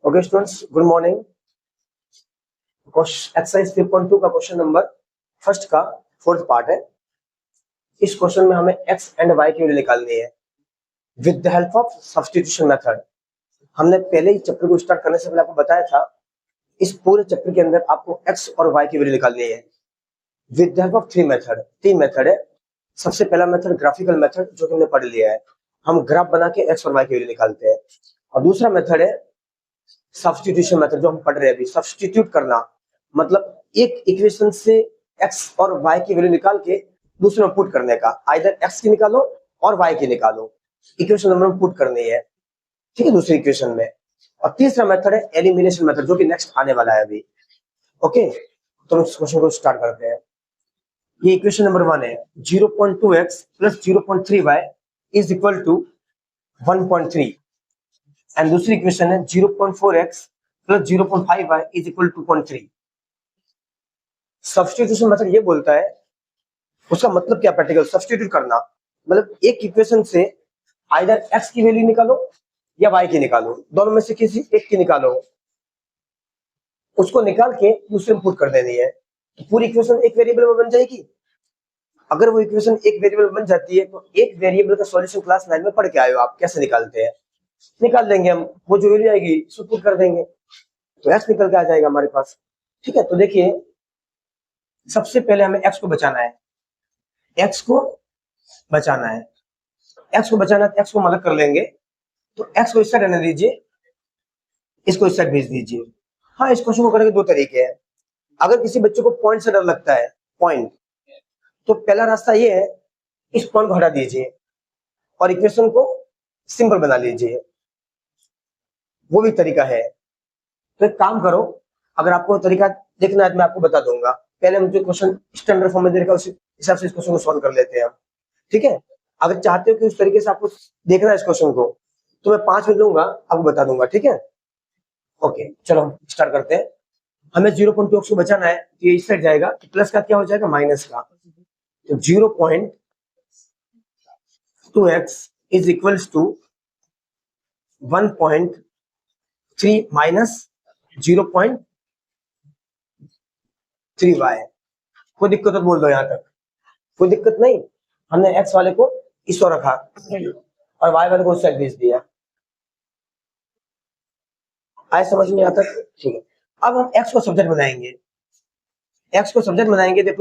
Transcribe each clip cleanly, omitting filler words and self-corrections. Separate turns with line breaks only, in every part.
Okay students, good morning. Exercise 3.2 का question number first का fourth part है। इस क्वेश्चन में हमें एक्स एंड वाई की वैल्यू निकालनी है with the help of substitution method. हमने पहले ही चैप्टर को स्टार्ट करने से पहले आपको बताया था, इस पूरे चैप्टर के अंदर आपको एक्स और वाई की वैल्यू निकालनी है विद द हेल्प ऑफ तीन मेथड है। सबसे पहला मेथड ग्राफिकल मेथड, जो कि हमने पढ़ लिया है। हम ग्राफ बना के एक्स और वाई की वैल्यू निकालते हैं। और दूसरा मेथड है सब्स्टिट्यूशन मेथड, जो हम पढ़ रहे हैं अभी। सब्स्टिट्यूट करना मतलब एक इक्वेशन से एक्स और वाई की वैल्यू निकाल के दूसरे में पुट करने का। आइदर एक्स की निकालो और वाई की निकालो, इक्वेशन नंबर में पुट करनी है, ठीक है, दूसरी इक्वेशन में। और तीसरा मेथड है एलिमिनेशन मेथड, जो कि नेक्स्ट आने वाला है अभी। ओके, तो हम इस क्वेश्चन को स्टार्ट करते हैं। ये इक्वेशन नंबर 1 है, 0.2x plus 0.3y is equal to 1.3। And दूसरी इक्वेशन है 0.4x plus 0.5y is equal to 2.3। Substitution method ये बोलता है, उसका मतलब क्या प्रैक्टिकल सब्स्टिट्यूट करना मतलब एक इक्वेशन से आइदर x की वैल्यू निकालो या y की निकालो, दोनों में से किसी एक की निकालो, उसको निकाल के दूसरे में पुट कर देनी है, तो पूरी इक्वेशन एक वेरिएबल में बन जाएगी। अगर वो इक्वेशन एक वेरिएबल बन जाती है तो एक वेरिएबल का सॉल्यूशन क्लास 9 में पढ़ के आए हो आप, कैसे निकालते हैं। निकाल देंगे हम, वो जो वैल्यू आएगी उसको पुट कर देंगे तो x निकल के आ जाएगा हमारे पास। ठीक है, तो देखिए सबसे पहले हमें x को बचाना है, x को बचाना है, x को बचाना है तो x को हम अलग कर लेंगे। तो x को इस साइड रहने दीजिए, इसको इस साइड भेज दीजिए। हाँ, इस क्वेश्चन को करने के दो तरीके हैं। अगर किसी बच्चे को पॉइंट से डर लगता है, पॉइंट, तो पहला रास्ता ये है, इस पॉइंट को हटा दीजिए और इक्वेशन को सिंपल बना लीजिए, वो भी तरीका है। तो एक काम करो, अगर आपको तरीका देखना है तो मैं आपको बता दूंगा। पहले हम जो क्वेश्चन स्टैंडर्ड फॉर्म में दे रखा है उसी हिसाब से इस क्वेश्चन को सॉल्व कर लेते हैं हम, ठीक है। अगर चाहते हो कि उस तरीके से आपको देखना है इस क्वेश्चन को, तो मैं 5 मिनट लूंगा, आपको बता दूंगा, ठीक है। ओके, चलो हम स्टार्ट करते हैं। हमें 0.2 को बचाना है, तो ये इस साइड जाएगा, तो प्लस का क्या हो जाएगा, माइनस का। तो 0.2x is equals to 1.3 minus 0.3y। कोई दिक्कत तो बोल दो, यहाँ तक कोई दिक्कत नहीं। हमने x वाले को इस ओर रखा और y वाले को उस साइड भेज दिया। आए समझ में, यहाँ तक ठीक है। अब हम x को सब्जेक्ट बनाएंगे, x को सब्जेक्ट बनाएंगे तो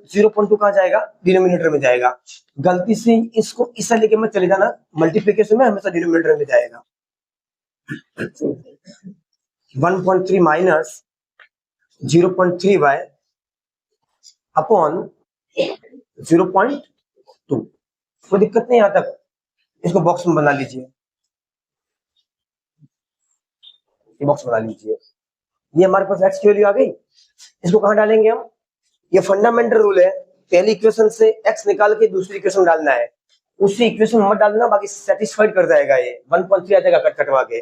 0.2 कहाँ जाएगा, डिनोमिनेटर में जाएगा। गलती से इसको इस साइड लेके मत चले जाना, मल्टीप्लिकेशन में हमेशा डिनोमिनेटर में जाएगा। 1.3 माइनस 0.3y अपॉन 0.2। कोई दिक्कत नहीं, यहाँ तक। इसको बॉक्स में बना लीजिए, बॉक्स बना लीजिए। ये हमारे पास x की वैल्यू आ गई, इसको कहाँ डालेंगे हम, ये फंडामेंटल रूल है, पहली इक्वेशन से x निकाल के दूसरी इक्वेशन डालना है। उसी इक्वेशन मत डालना, बाकी सेटिस्फाइड कर जाएगा ये 1.3 आ जाएगा कट कटवा के,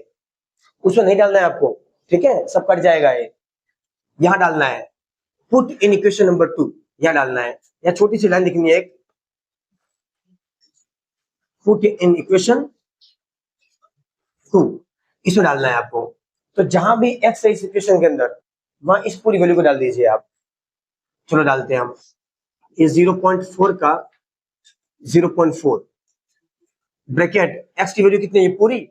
उसमें नहीं डालना है आपको, ठीक है, सब कट जाएगा ये। यहाँ डालना है पुट इन इक्वेशन नंबर 2, यहाँ डालना है, यहाँ छोटी सी लाइन लिखनी है एक, पुट इन इक्वेशन 2, इसमें डालना है आपको। तो जहां भी x है इस इक्वेशन के अंदर, वहां इस पूरी वैल्यू को डाल दीजिए आप। चलो डालते हैं हम, ये 0.4 का 0.4 ब्रैकेट x की वैल्यू कितनी है, पूरी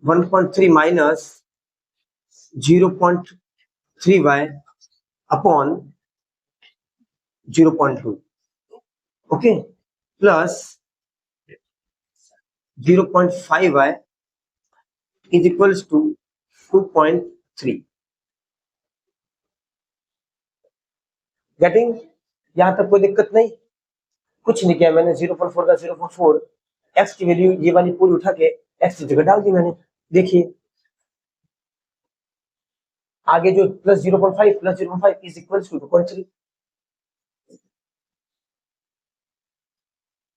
1.3 minus 0.3y upon 0.2, okay, plus 0.5y is equals to 2.3। Getting, यहां तक कोई दिक्कत नहीं, कुछ नहीं किया मैंने। 0.4 का 0.4, x की वैल्यू ये वाली पूरी उठा के x की जगह डाल दी मैंने। देखिए आगे जो plus 0.5 plus 0.5 is equals to 2.3।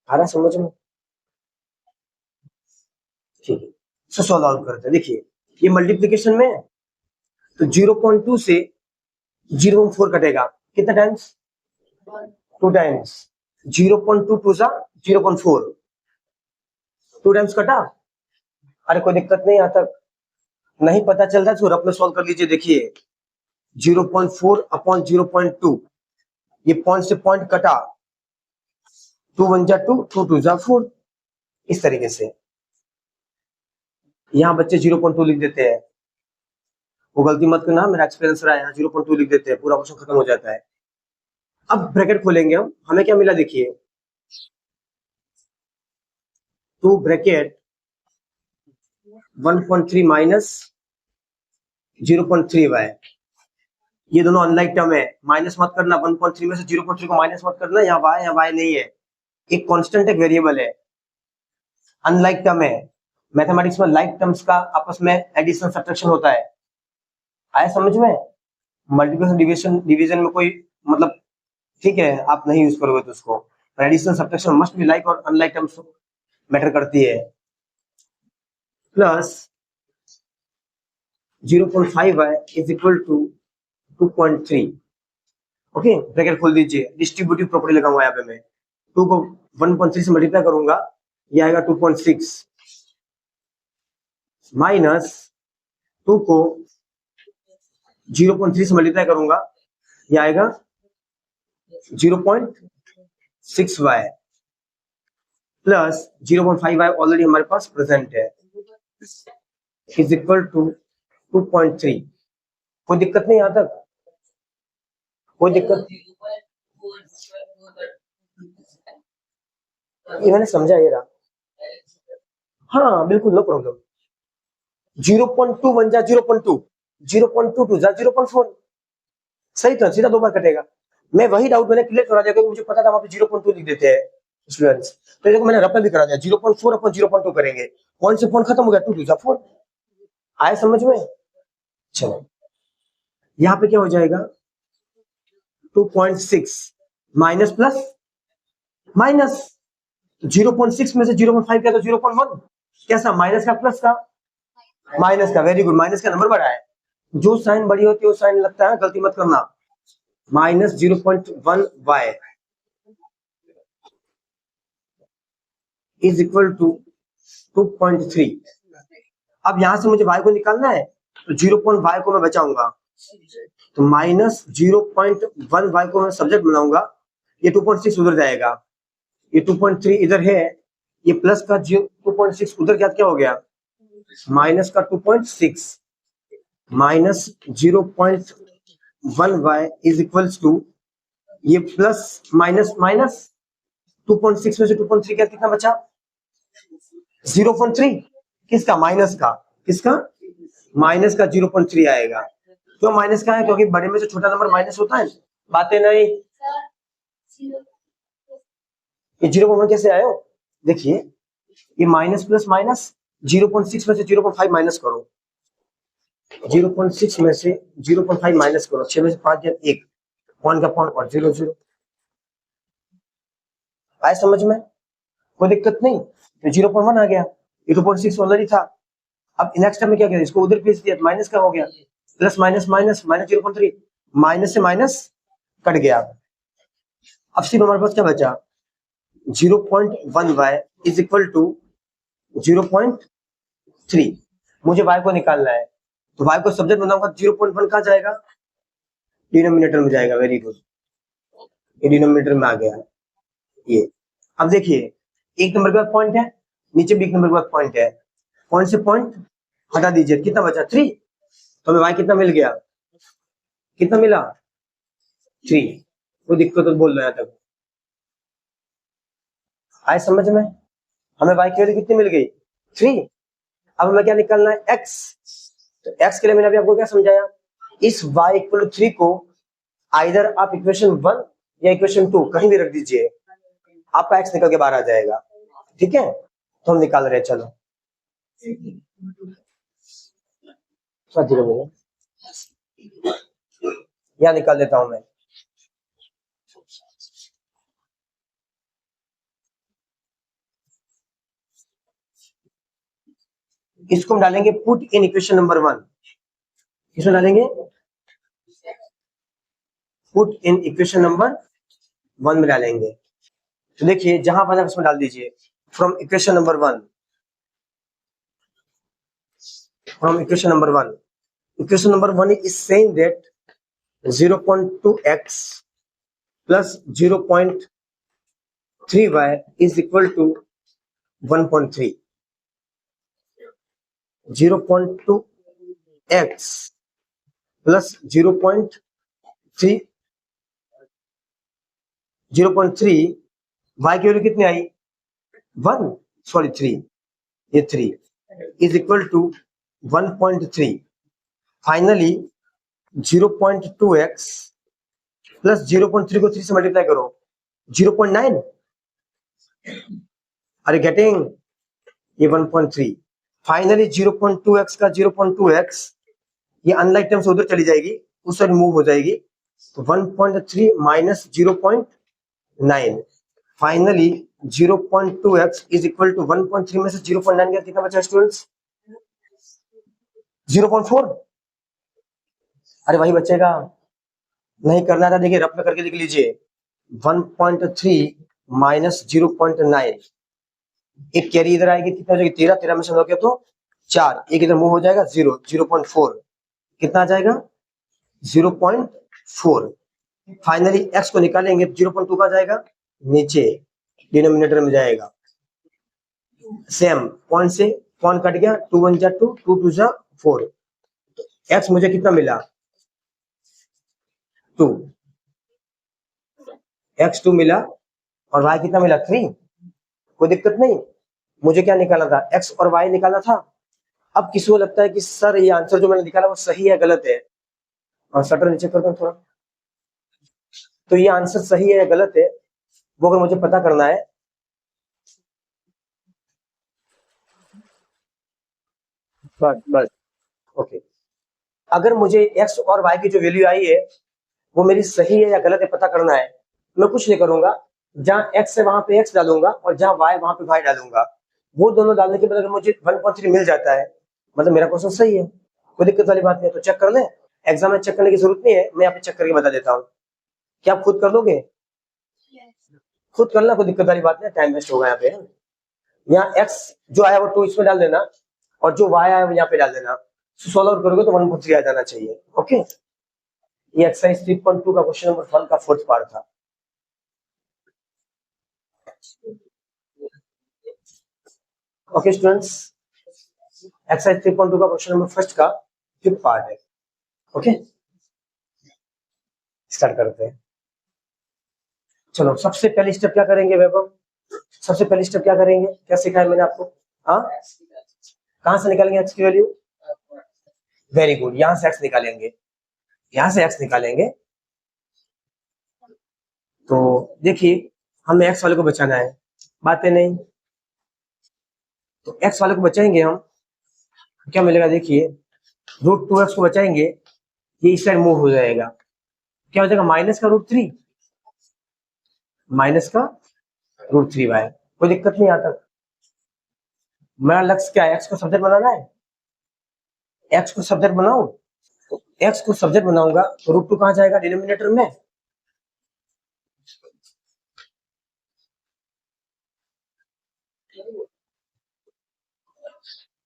आ रहा समझ में, ठीक है। सो सॉल्व करते हैं। देखिए ये मल्टीप्लिकेशन में है, तो 0.2 से 0.4 कटेगा, कितना टाइम्स, 2 टाइम्स। 0.2 टू सा 0.4, 2 टाइम्स कटा। अरे कोई दिक्कत नहीं, यहाँ तक नहीं पता चल रहा है तो रफ में सॉल्व कर लीजिए। देखिए 0.4 अपॉन 0.2, ये पॉइंट से पॉइंट कटा, 2 1 जा 2, 2 2 जा 4, इस तरीके से। यहाँ बच्चे 0.2 लिख देते हैं, वो गलती मत करना, मेरा एक्सपीरियंस रहा है, यहाँ 0.2 लिख देते हैं, पूरा क्वेश्चन खत्म हो जाता है। अब ब्रैकेट खोलेंगे हम, हमें क्या मिला देखिए, 2 ब्रैकेट 1.3 माइनस 0.3y, ये दोनों अनलाइक टर्म है, माइनस मत करना, 1.3 में से 0.3 को माइनस मत करना, यहाँ y नहीं है, एक कांस्टेंट एक वेरिएबल है, अनलाइक टर्म है। मैथमेटिक्स में लाइक टर्म्स का आपस में एडिशन सब्ट्रैक्शन होता है, आया समझ में? मल्टीप्लिकेशन डिवीजन डिवीजन में कोई मतलब ठीक है आप नहीं यूज करोगे तो उसको, addition subtraction must be like और अनलाइक टर्म्स मैटर करती है। Plus 0.5y is equal to 2.3, okay bracket खोल दीजिए, डिस्ट्रीब्यूटिव प्रॉपर्टी लगाऊंगा यहाँ पे मैं, 2 को 1.3 से मल्टीप्लाई करूंगा, ये आएगा 2.6, माइनस 2 को 0.3 से मल्टीप्लाई करूंगा, ये आएगा 0.6y, प्लस 0.5y ऑलरेडी हमारे पास प्रेजेंट है, इज इक्वल टू 2.3। कोई दिक्कत नहीं यहाँ तक? कोई दिक्कत? ये मैंने समझा ये रहा, हाँ बिल्कुल नो प्रॉब्लम। 0.2 बन जा 0.2, 0.22 जा 0.4, सही तो सीधा 2 बार कटेगा। मैं वही डाउट मैंने क्लियर करा दिया क्योंकि मुझे पता था वहां पे 0.2 लिख देते हैं स्टूडेंट्स, तो देखो मैंने रफ भी करा दिया, 0.4 अपन 0.2 करेंगे, पॉइंट से पॉइंट खत्म हो गया, 2 2 जा 4, आया समझ में? चलो यहाँ पे क्या हो जाएगा, 2.6 माइनस प्लस माइनस, 0.6 में से 0.5 क्या तो 0.1, कैसा माइनस का प्लस का, माइनस का, वेरी गुड, माइनस का नंबर बड़ा है, जो साइन बड़ी होती है वो साइन लगता है, गलती मत करना, minus 0.1y is equal to 2.3। अब यहां से मुझे y को निकालना है, तो 0.y को मैं बचाऊंगा, तो माइनस 0.1y को मैं सब्जेक्ट बनाऊंगा, ये 2.6 उधर जाएगा, ये 2.3 इधर है, ये प्लस का 2.6 उधर क्या हो गया, माइनस का 2.6, minus 0.1y is equals to, ये प्लस माइनस माइनस, 2.6 में से 2.3 क्या कितना बचा, 0.3, किसका, माइनस का, किसका, माइनस का 0.3 आएगा। क्यों माइनस का है, क्योंकि बड़े में से छोटा नंबर माइनस होता है, बातें नहीं। ये 0.1 कैसे आए हो, देखिए ये माइनस प्लस माइनस, 0.6 में से 0.5 माइनस करो, 0.6 में से 0.5 माइनस करो, 6 में से 5 या 1, पॉइंट का पॉइंट और 0 0, आए समझ में? कोई दिक्कत नहीं, तो 0.1 आ गया, ये 2.6 ऑलरेडी था। अब नेक्स्ट टाइम में क्या किया, इसको उधर भेज दिया, माइनस का हो गया, plus minus minus minus 0.3, minus से माइनस कट गया, अब सिर्फ हमारे पास क्या बचा, 0.1y इज इक्वल टू 0.3, मुझे y को निकालना है, तो y को सब्जेक्ट बनाऊंगा, 0.1 कहाँ जाएगा, डिनोमिनेटर में जाएगा, वेरी गुड, ये डिनोमिनेटर में आ गया ये। अब देखिए एक नंबर के बाद पॉइंट है, नीचे भी एक नंबर के बाद पॉइंट है, पॉइंट से पॉइंट हटा दीजिए, कितना बचा 3, तो हमें y कितना मिल गया, कितना मिला 3, कोई दिक्कत तो बोल रहा तक, आए समझ में? हमें y की वैल्यू कितनी मिल गई 3, अब हमें क्या निकालना है x, तो x के लिए मैंने अभी आपको क्या समझाया, इस y इक्वल टू 3 को आइदर आप इक्वेशन 1 या इक्वेशन 2 कहीं भी रख दीजिए, आपका x निकल के बाहर आ जाएगा, ठीक है, तो हम निकाल रहे हैं, चलो यहां निकाल देता हूं मैं, इसको हम डालेंगे पुट इन इक्वेशन नंबर 1, इसमें डालेंगे पुट इन इक्वेशन नंबर 1 में डालेंगे, तो देखिए जहां बना उसमें डाल दीजिए, from equation number 1, from equation number 1. Equation number 1 is saying that 0.2x plus 0.3y is equal to 1.3. 0.2x plus 0.3 y की वैल्यू कितनी आई 1 सॉरी 3 ये 3 is equal to 1.3. Finally 0.2x plus 0.3 को 3 से मल्टीप्लाई करो 0.9. Are you getting? ये 1.3. Finally 0.2x का 0.2x ये अनलाइक टर्म से उधर चली जाएगी, उस साइड मूव हो जाएगी, तो 1.3 minus 0.9. Finally 0.2x is equal to 1.3 में से 0.9 का कितना बचा स्टूडेंट्स? 0.4. अरे वही बचेगा, नहीं करना था देखिए रफ में करके लिख लीजिए 1.3 माइनस 0.9. एक कैरी इधर आएगी, कितना हो जाएगी 13, 13 में से हो गया तो 4, एक इधर मूव हो जाएगा 0.4, कितना आ जाएगा 0.4. फाइनली x को निकालेंगे 0.2 का जाएगा नीचे डिनोमिनेटर में जाएगा. सेम पॉइंट से पॉइंट कट गया, 2 1 जा 2, 2 2 जा 4. x मुझे कितना मिला 2, x 2 मिला और y कितना मिला 3. कोई दिक्कत नहीं. मुझे क्या निकालना था x और y निकालना था. अब किसी को लगता है कि सर ये आंसर जो मैंने निकाला वो सही है गलत है, और शटर नीचे कर दो थोड़ा, तो ये आंसर सही है या गलत है वो अगर मुझे पता करना है बस ओके. अगर मुझे x और y की जो वैल्यू आई है वो मेरी सही है या गलत है पता करना है, मैं कुछ नहीं करूंगा, जहां x है वहां पे x डालूंगा और जहां y वहां पे y डालूंगा. वो दोनों डालने के बाद अगर मुझे 1.3 मिल जाता है मतलब मेरा क्वेश्चन सही है, कोई दिक्कत वाली बात नहीं. तो चेक कर ले, एग्जाम में चेक करने की जरूरत नहीं है, मैं यहाँ पे चेक करके बता देता हूँ. क्या आप खुद कर दोगे? खुद करना, कोई दिक्कत वाली बात नहीं, टाइम वेस्ट होगा यहाँ पे. यहाँ x जो आया वो 2 इसमें डाल देना और जो y आया वो यहाँ पे डाल देना. सॉल्व आउट करोगे तो 1.3 आ जाना चाहिए. ओके, ये एक्सरसाइज 3.2 का क्वेश्चन नंबर 1 का फोर्थ पार्ट था. ओके स्टूडेंट्स, एक्सरसाइज 3.2 का क्वेश्चन नंबर फर्स्ट का फिफ्थ पार्ट है. ओके, स्टार्ट करते हैं. चलो सबसे पहली स्टेप क्या करेंगे वैभव? सबसे पहली स्टेप क्या करेंगे, क्या सिखाया मैंने आपको? हाँ, कहां से निकालेंगे x की वैल्यू? वेरी गुड, यहां से x निकालेंगे, यहां से x निकालेंगे. तो देखिए हमें x वाले को बचाना है, बातें नहीं. तो x वाले को बचाएंगे हम, क्या मिलेगा देखिए, √2x को बचाएंगे, ये इस साइड मूव हो जाएगा, क्या हो जाएगा माइनस का √3, माइनस का √3y. कोई दिक्कत नहीं आता. मेरा लक्ष्य क्या है, x को सब्जेक्ट बनाना है, x को सब्जेक्ट बनाऊं. तो x को सब्जेक्ट बनाऊंगा तो √2 कहां जाएगा डिनोमिनेटर में.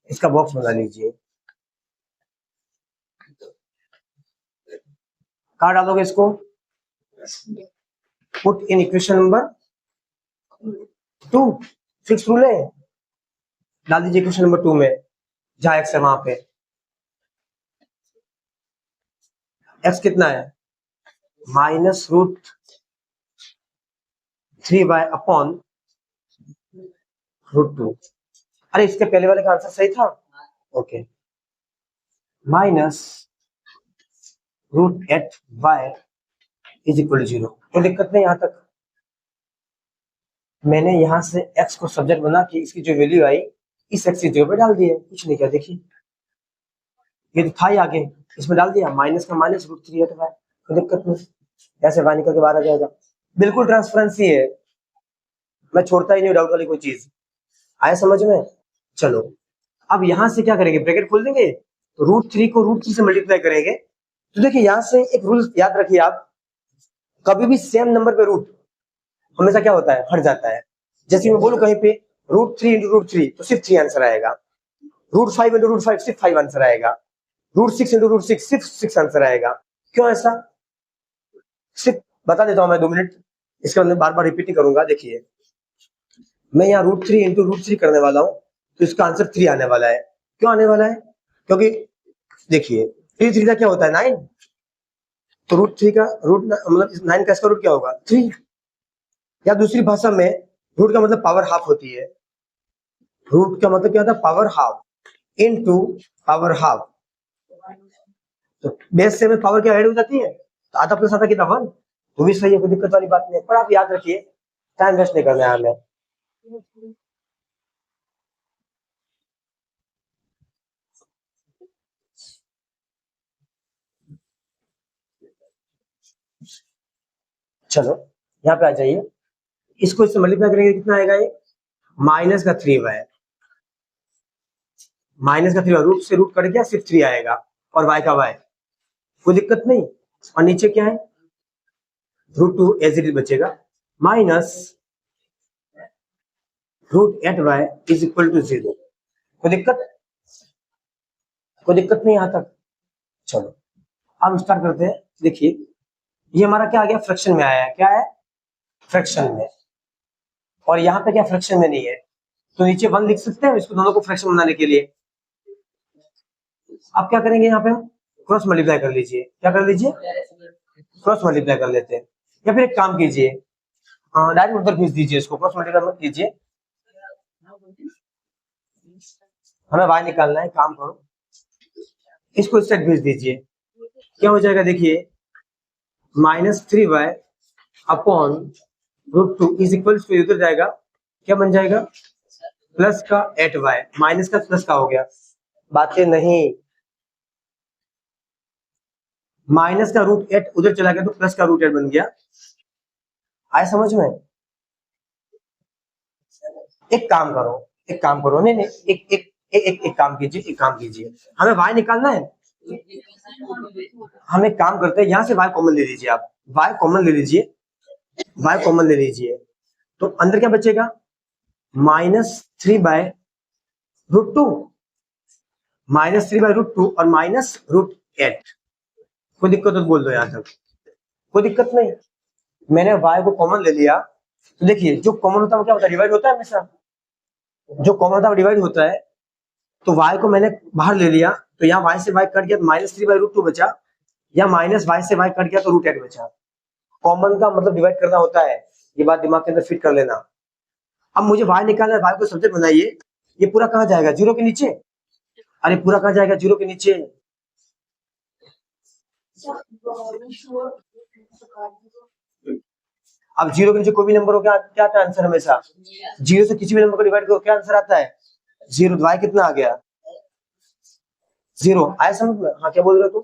इसका बॉक्स बना लीजिए, कहां डालोगे इसको? Put in equation number 2, fix rule है, डाल दीजिए इक्वेशन नंबर 2 में, जहां x है वहां पे. x कितना है माइनस √3y अपॉन √2. अरे इसके पहले वाले का आंसर सही था. Okay, minus √8y is equal 0. कोई दिक्कत नहीं यहां तक. मैंने यहां से x को सब्जेक्ट बना के इसकी जो वैल्यू आई इस x की जगह पे डाल दिया, कुछ नहीं किया. देखिए ये तो था ही आगे, इसमें डाल दिया, माइनस का माइनस √3/8y. कोई दिक्कत नहीं, ऐसे y निकल के बाहर आ जाएगा. बिल्कुल ट्रांसपेरेंसी है, मैं छोड़ता ही नहीं डाउट वाली कोई चीज. आया समझ में? चलो अब यहां से क्या करेंगे, ब्रैकेट खोल देंगे, तो √3 को √3 से मल्टीप्लाई करेंगे. तो देखिए यहां से एक रूल याद रखिए आप, कभी भी सेम नंबर पे रूट हमेशा क्या होता है, हट जाता है. जैसे मैं बोलूं कहीं पे √3 × √3 तो सिर्फ 3 आंसर आएगा. √5 इंटू √5 सिर्फ 5 आंसर आएगा। √6 इंटू √6 सिर्फ 6 आंसर आएगा। क्यों ऐसा? सिर्फ बता देता हूं मैं 2 मिनट, इसके अंदर बार बार रिपीट नहीं करूंगा। देखिए मैं यहाँ √3 इंटू √3 करने वाला हूँ, तो इसका आंसर 3 आने वाला है। क्यों आने वाला है? क्योंकि देखिए 3 का क्या होता है 9, तो √3 का रूट मतलब 9 का इसका रूट क्या होगा 3, या दूसरी भाषा में रूट का मतलब पावर हाफ होती है। रूट का मतलब क्या होता है power half, into power half, तो बेस से में पावर क्या ऐड हो जाती है, तो आधा प्लस आधा कितना 1, वो भी सही है, कोई दिक्कत वाली बात नहीं है। पर आप याद रखिए टाइम वेस्ट नहीं करना है हमें। चलो यहाँ पे आ जाइए, इसको इससे मल्टीप्लाई करेंगे कितना आएगा, ये माइनस का 3y, माइनस का 3y, रूट से रूट कट गया सिर्फ 3 आएगा, और y का y, कोई दिक्कत नहीं। और नीचे क्या है √2 एज इट इज बचेगा, minus √8y is equal to 0। कोई दिक्कत, कोई दिक्कत नहीं यहाँ तक। चलो अब स्टार्ट करते हैं। देखिए ये हमारा क्या आ गया, फ्रैक्शन में आया है। क्या है? फ्रैक्शन में। और यहाँ पे क्या फ्रैक्शन में नहीं है, तो नीचे 1 लिख सकते हैं इसको, दोनों को फ्रैक्शन बनाने के लिए। अब क्या करेंगे, यहाँ पे हम क्रॉस मल्टीप्लाई कर लीजिए। क्या कर लीजिए? क्रॉस मल्टीप्लाई कर लेते हैं, या फिर एक काम कीजिए डायरेक्ट उधर भेज दीजिए इसको, क्रॉस मल्टीप्लाई मत कीजिए, हमें y निकालना है। काम करो इसको इस साइड भेज दीजिए। क्या हो जाएगा देखिए, -3y upon √2 is equal to, उधर जाएगा क्या बन जाएगा, प्लस का 8y, माइनस का प्लस का हो गया, बातें नहीं, माइनस का √8 उधर चला गया तो प्लस का √8 बन गया। आए समझ में? एक काम करो, एक काम करो, नहीं नहीं एक एक एक एक, एक काम कीजिए, एक काम कीजिए, हमें y निकालना है। हम एक काम करते हैं, यहाँ से y कॉमन ले लीजिए, आप y कॉमन ले लीजिए, y कॉमन ले लीजिए, तो अंदर क्या बचेगा, -3/√2, -3/√2 और -√8। कोई दिक्कत तो बोल दो यहाँ तक, कोई दिक्कत नहीं। मैंने y को कॉमन ले लिया, तो देखिए जो कॉमन होता है वो क्या होता है, डिवाइड होता है हमेशा, जो कॉमन होता है डिवाइड होता है। तो y को मैंने बाहर ले लिया, तो यहाँ y से y कट गया तो -3/√2 बचा, या माइनस y से y कट गया तो √8 बचा। कॉमन का मतलब डिवाइड करना होता है, ये बात दिमाग के अंदर फिट कर लेना। अब मुझे y निकालना है, y को सब्जेक्ट बनाइए, ये पूरा कहाँ जाएगा, 0 के नीचे, अरे पूरा कहाँ जाएगा, 0 के नीचे। अब 0 के नीचे कोई भी नंबर हो, क्या क्या आता है आंसर हमेशा, 0 से किसी भी नंबर को डिवाइड करो क्या आंसर आता है 0, y कितना आ गया 0। आया समझ में? हाँ क्या बोल रहे हो तुम,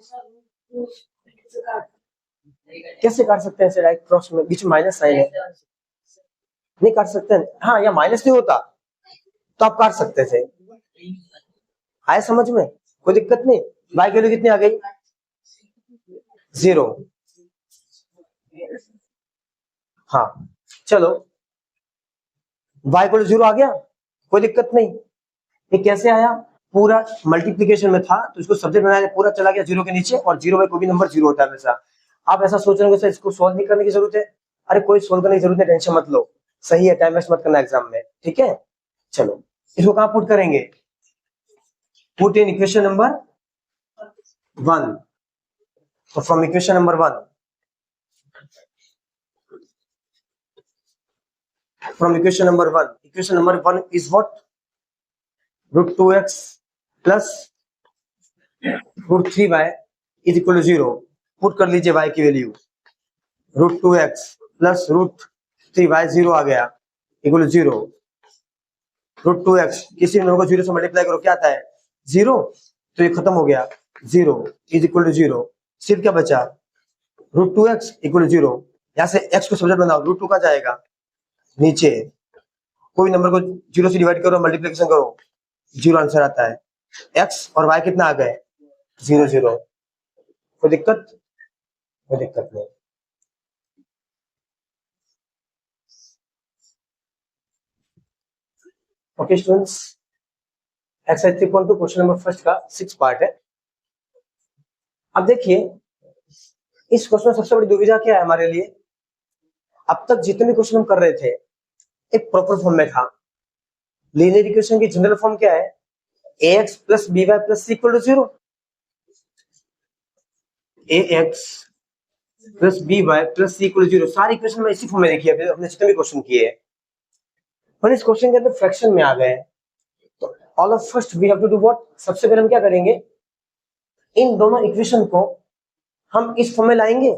कैसे काट सकते हैं डायरेक्ट, क्रॉस में बीच में माइनस साइन है, नहीं काट सकते हैं। हाँ या माइनस नहीं होता तो आप काट सकते थे। आया समझ में? कोई दिक्कत नहीं। y की वैल्यू कितनी आ गई 0। हाँ चलो y को 0 आ गया, कोई दिक्कत नहीं। ये कैसे आया, पूरा मल्टीप्लीकेशन में था तो इसको सब्जेक्ट बनाया, पूरा चला गया 0 के नीचे, और 0 बाई कोई भी नंबर 0 होता है हमेशा। आप ऐसा सोच रहे हो सर इसको सोल्व नहीं करने की जरूरत है, अरे कोई सोल्व करने की जरूरत है, टेंशन मत लो, सही है, टाइम वेस्ट मत करना एग्जाम में, ठीक है। चलो इसको कहाँ पुट करेंगे, पुट इन इक्वेशन नंबर 1। तो from equation number 1, from equation number 1 is what, √2x plus √3y is equal to 0। Put कर लीजिए y की वैल्यू, √2x plus √3y 0 आ गया, इक्वल टू 0। √2x किसी नंबर को 0 से मल्टीप्लाई करो क्या आता है 0, तो ये खत्म हो गया, 0 इज इक्वल टू 0। सिर्फ क्या बचा, √2x इक्वल टू 0। यहाँ से x को सब्जेक्ट बनाओ, √2 का जाएगा नीचे, कोई नंबर को 0 से डिवाइड करो, मल्टीप्लिकेशन करो, 0 आंसर आता है। x और y कितना आ गए 0 0। कोई दिक्कत, कोई दिक्कत नहीं। Okay students, exercise 3.2 question number first का 6 पार्ट है। अब देखिए इस क्वेश्चन में सबसे बड़ी दुविधा क्या है हमारे लिए, अब तक जितने भी क्वेश्चन हम कर रहे थे एक प्रॉपर फॉर्म में था। लीनियर इक्वेशन की जनरल फॉर्म क्या है, ax plus by plus c equal to 0। ax plus by plus c equal to 0 सारी इक्वेशन में इसी फॉर्म में देखिए हमने जितने भी क्वेश्चन किए हैं। पर इस क्वेश्चन के अंदर फ्रैक्शन में आ गए तो all of first we have to do what, सबसे पहले हम क्या करेंगे, इन दोनों इक्वेशन को हम इस फॉर्म में लाएंगे।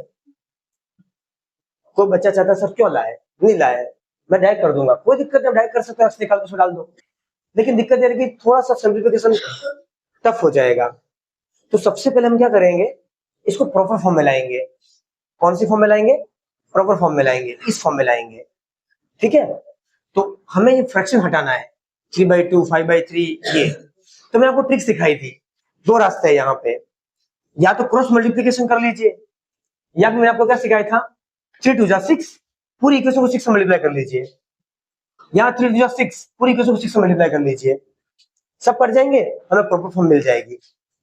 कोई बच्चा चाहता सर क्यों लाए, नहीं लाए, मैं डायरेक्ट कर दूंगा, कोई दिक्कत नहीं, डायरेक्ट कर सकते हो, निकाल के डाल दो। लेकिन दिक्कत यह है कि थोड़ा सा सिंप्लीफिकेशन टफ हो जाएगा। तो सबसे पहले हम क्या करेंगे, इसको प्रॉपर फॉर्म में लाएंगे। कौन सी फॉर्म में लाएंगे, प्रॉपर फॉर्म में लाएंगे, इस फॉर्म में लाएंगे। ठीक है, तो हमें ये फ्रैक्शन हटाना है 3/2 5/3 ये। तो मैं आपको ट्रिक्स दिखाई थी, दो रास्ते हैं यहाँ पे, या तो क्रॉस मल्टीप्लीकेशन कर लीजिए, या फिर मैंने आपको क्या सिखाया था 3 2 जा 6, पूरी इक्वेशन को 6 से मल्टीप्लाई कर लीजिए, या 3 2 जा 6 पूरी इक्वेशन को 6 से मल्टीप्लाई कर लीजिए। सब कर जाएंगे, हमें प्रॉपर फॉर्म मिल जाएगी।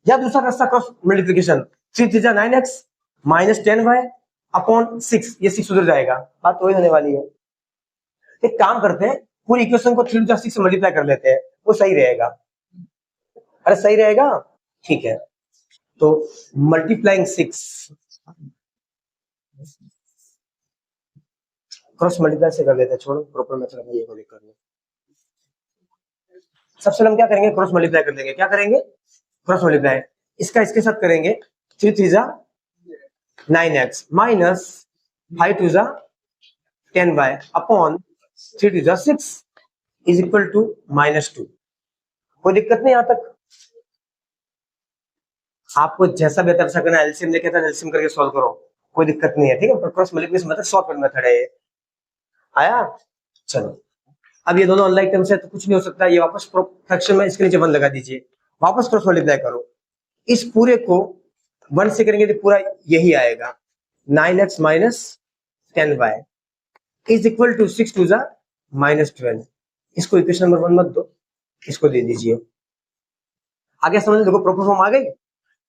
या दूसरा रास्ता क्रॉस मल्टीप्लीकेशन, 3 3 जा 9x माइनस 10y अपॉन 6, ये 6 उधर जाएगा, बात वही होने वाली है। एक काम करते हैं, पूरी इक्वेशन को 3 2 6 से मल्टीप्लाई कर लेते हैं, वो सही रहेगा। अरे सही रहेगा, ठीक है। तो मल्टीप्लाइंग 6 क्रॉस मल्टीप्लाई से कर लेते हैं, छोड़ो प्रॉपर मेथड में ये को लिख कर लो। सबसे पहले हम क्या करेंगे, क्रॉस मल्टीप्लाई कर देंगे। क्या करेंगे, क्रॉस मल्टीप्लाई, इसका इसके साथ करेंगे, 3 3 जा 9x माइनस 5 2 जा 10y अपॉन 3 2 जा 6 इज इक्वल टू -2। कोई दिक्कत नहीं, यहां तक आपको जैसा बेहतर सा करना, एलसीएम लेके था एलसीएम करके सॉल्व करो, कोई दिक्कत नहीं है। ठीक है, क्रॉस मल्टीप्लिकेशन मतलब शॉर्टकट मेथड है ये। आया, चलो अब ये दोनों अनलाइक टर्म्स है तो कुछ नहीं हो सकता, ये वापस फ्रैक्शन में इसके नीचे 1 लगा दीजिए, वापस क्रॉस मल्टीप्लाई करो। इस पूरे को 1 से करेंगे तो पूरा यही आएगा, 9x minus 10y is equal to 6 2 जा -12। इसको इक्वेशन नंबर 1 मत दो, इसको दे दीजिए। आगे समझ, देखो प्रॉपर फॉर्म आ गई,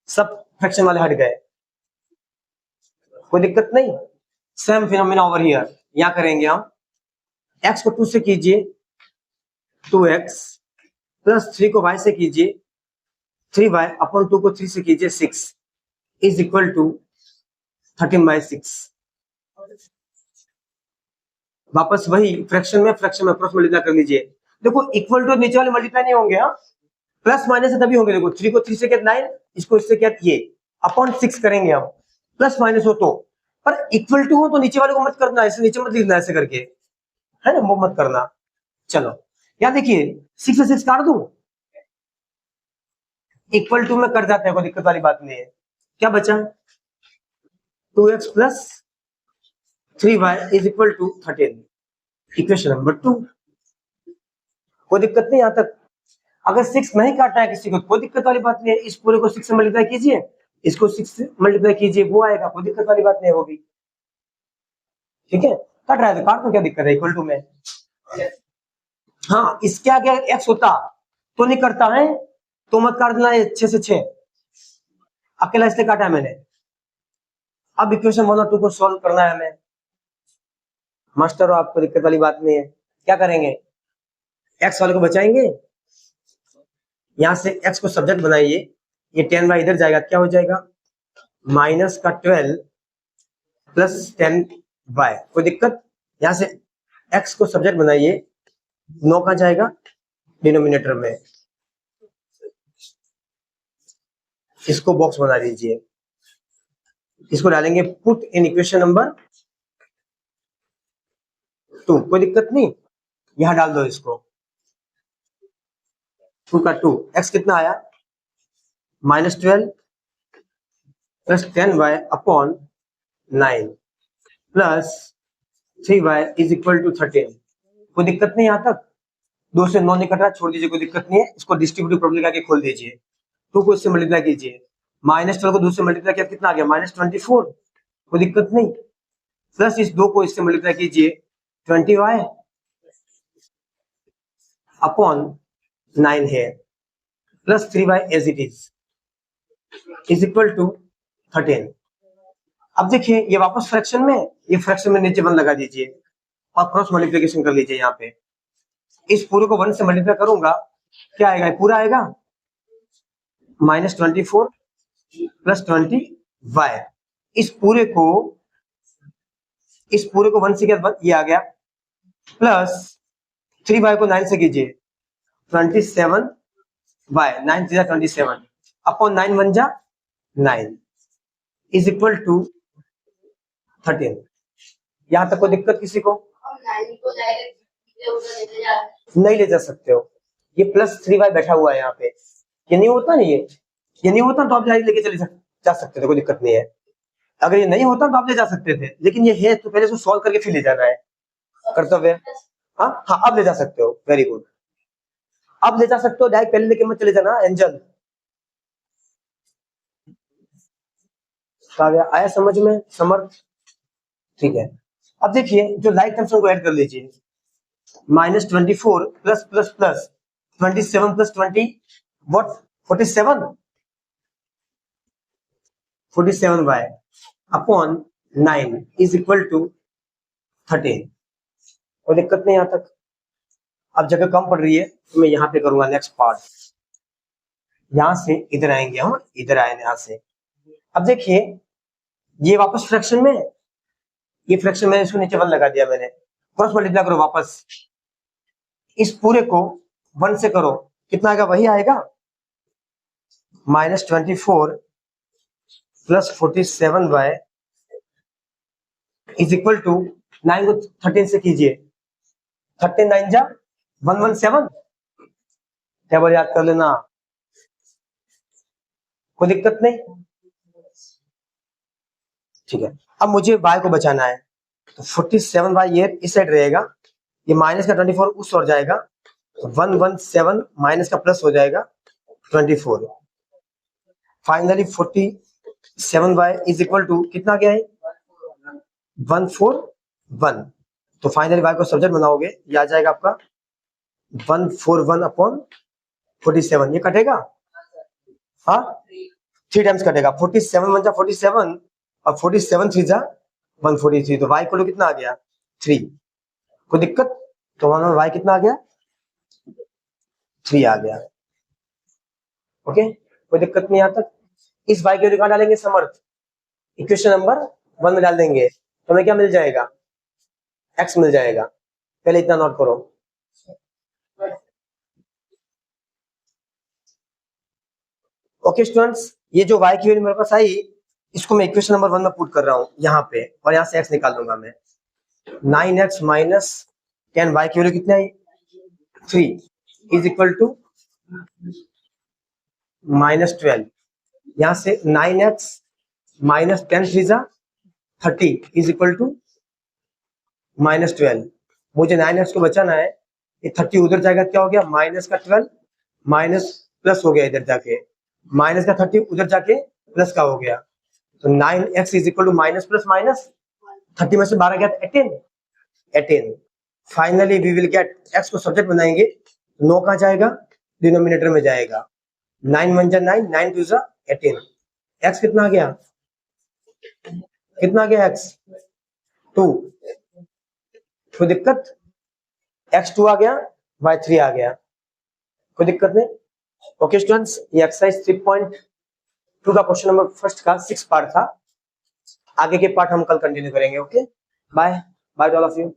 सब फ्रैक्शन वाले हट गए, कोई दिक्कत नहीं। सेम फिनोमेना ओवर हियर, यहां करेंगे हम, x को 2 से कीजिए 2x प्लस 3 को y से कीजिए 3y अपॉन 2 को 3 से कीजिए 6 इज इक्वल टू 13/6। वापस वही फ्रैक्शन में क्रॉस मल्टीप्लाई कर लीजिए। देखो इक्वल टू नीचे वाले मल्टीप्लाई नहीं होंगे, हाँ प्लस माइनस से तभी होंगे। देखो 3 को 3 से क्या 9, इसको इससे क्या ये अपॉन 6 करेंगे हम, प्लस माइनस हो तो, पर इक्वल टू हो तो नीचे वाले को मत करना, ऐसे नीचे मत लिखना ऐसे करके, है ना, वो मत करना। चलो यहाँ देखिए 6 से 6 काट दूं, इक्वल टू में कट जाते हैं, कोई दिक्कत वाली बात नहीं है। क्या बचा 2x plus 3y is equal to 13, equation number 2। कोई दिक्कत नहीं यहाँ तक। अगर 6 नहीं काटना है किसी को, कोई दिक्कत वाली बात नहीं है, इस पूरे को 6 से मल्टीप्लाई कीजिए, इसको 6 से मल्टीप्लाई कीजिए, वो आएगा, कोई दिक्कत वाली बात नहीं है वो भी। ठीक है, कट रहा है तो काट दो, क्या दिक्कत है, इक्वल टू में। हाँ इसके आगे x होता तो नहीं करता है, तो मत काट देना 6 से 6, अकेला इसलिए काटा है मैंने। अब इक्वेशन 1 और 2 को सॉल्व करना है हमें, मास्टर, आपको दिक्कत वाली बात नहीं है। क्या करेंगे, x वाले को बचाएंगे, यहां से x को सब्जेक्ट बनाइए, ये 10y इधर जाएगा, क्या हो जाएगा माइनस का 12 प्लस 10y, कोई दिक्कत। यहां से x को सब्जेक्ट बनाइए, 9 कहां जाएगा डिनोमिनेटर में, इसको बॉक्स बना लीजिए, इसको डालेंगे पुट इन इक्वेशन नंबर 2, कोई दिक्कत नहीं, यहां डाल दो इसको 2 का 2, x कितना आया -12 plus 10y upon 9 plus 3y is equal to 13। कोई दिक्कत नहीं, यहां तक 2 से 9 नहीं कट रहा, छोड़ दीजिए, कोई दिक्कत नहीं है। इसको डिस्ट्रीब्यूटिव प्रॉपर्टी लगा के खोल दीजिए, 2 को इससे मल्टीप्लाई कीजिए, -12 को 2 से मल्टीप्लाई किया कितना आ गया -24, कोई दिक्कत नहीं, प्लस इस 2 को इससे मल्टीप्लाई कीजिए 20y अपॉन 9 है, plus 3y as it is equal to 13। अब देखिए ये वापस फ्रैक्शन में, ये फ्रैक्शन में नीचे 1 लगा दीजिए और क्रॉस मल्टीप्लिकेशन कर लीजिए। यहाँ पे इस पूरे को 1 से मल्टीप्लाई करूंगा, क्या आएगा, पूरा आएगा -24 प्लस 20y। इस पूरे को 1 से क्या ये आ गया, प्लस 3y को 9 से कीजिए 27y, 9 3 27 अपॉन 9 1 जा 9 इज इक्वल टू 13। यहां तक कोई दिक्कत किसी को? नहीं ले जा सकते हो, ये प्लस 3y बैठा हुआ है यहाँ पे, ये नहीं होता नहीं, ये नहीं होता तो आप लेके चले जा सकते थे, कोई दिक्कत नहीं है। अगर ये नहीं होता तो आप ले जा सकते थे, लेकिन ये है तो पहले इसको सॉल्व करके फिर ले जाना है, कर्तव्य। हाँ हाँ, अब ले जा सकते हो, वेरी गुड, अब ले जा सकते हो, डायरेक्ट पहले लेके मत चले जाना। एंजल काव्या आया समझ में? समर्थ ठीक है। अब देखिए जो लाइक टर्म्स को ऐड कर लीजिए, -24 plus plus plus 27 plus 20 what 47y upon 9 is equal to 13। कोई दिक्कत नहीं यहाँ तक? अब जगह कम पड़ रही है तो मैं यहाँ पे करूंगा नेक्स्ट पार्ट, यहां से इधर आएंगे हम, इधर आए यहां से। अब देखिए ये वापस फ्रैक्शन में, ये फ्रैक्शन में इसको नीचे 1 लगा दिया मैंने, क्रॉस मल्टीप्लाई करो वापस, इस पूरे को 1 से करो, कितना आएगा, वही आएगा -24 plus 47y is equal to 9 को 13 से कीजिए, 13 9 जा 117, टेबल याद कर लेना, कोई दिक्कत नहीं, ठीक है। अब मुझे y को बचाना है, तो 47y ये इस साइड रहेगा, ये माइनस का 24 उस ओर जाएगा, 117 माइनस का प्लस हो जाएगा 24, finally 47y is equal to कितना गया है 141। तो फाइनली y को सब्जेक्ट बनाओगे, ये आ जाएगा आपका 141 अपॉन 47, ये कटेगा, हाँ 3 टाइम्स कटेगा, 47 1 जा 47 और 47 3 जा 143, तो y को कितना आ गया 3। कोई दिक्कत? तो हमारा y कितना आ गया 3 आ गया, ओके, कोई दिक्कत नहीं यहाँ तक। इस y के कहाँ डालेंगे समर्थ, इक्वेशन नंबर 1 में डाल देंगे, तो हमें क्या मिल जाएगा, x मिल जाएगा। पहले इतना नोट करो, ओके स्टूडेंट्स, ये जो y की वैल्यू मेरे पास आई, इसको मैं इक्वेशन नंबर 1 में पुट कर रहा हूं यहाँ पे, और यहाँ से x निकाल लूंगा मैं, 9x माइनस 10, y की वैल्यू कितनी आई 3 इज इक्वल टू -12, यहाँ से 9x माइनस 10 3 जा 30 इज इक्वल टू -12। मुझे 9x को बचाना है, ये 30 उधर जाएगा, क्या हो गया माइनस का 12 माइनस प्लस हो गया, इधर जाके माइनस का 30 उधर जाके प्लस का हो गया, तो 9x is equal to minus plus minus 30 में से 12 गया 18। Finally we will get, x को सब्जेक्ट बनाएंगे, 9 कहाँ जाएगा, डिनोमिनेटर में जाएगा, 9 1 जा 9, 9 2 जा 18, x कितना आ गया, कितना आ गया x 2, कोई दिक्कत, x 2 आ गया, y 3 आ गया, कोई दिक्कत नहीं। ओके स्टूडेंट्स, ये एक्सरसाइज 3.2 का क्वेश्चन नंबर फर्स्ट का 6 पार्ट था, आगे के पार्ट हम कल कंटिन्यू करेंगे। Okay, bye bye all of you.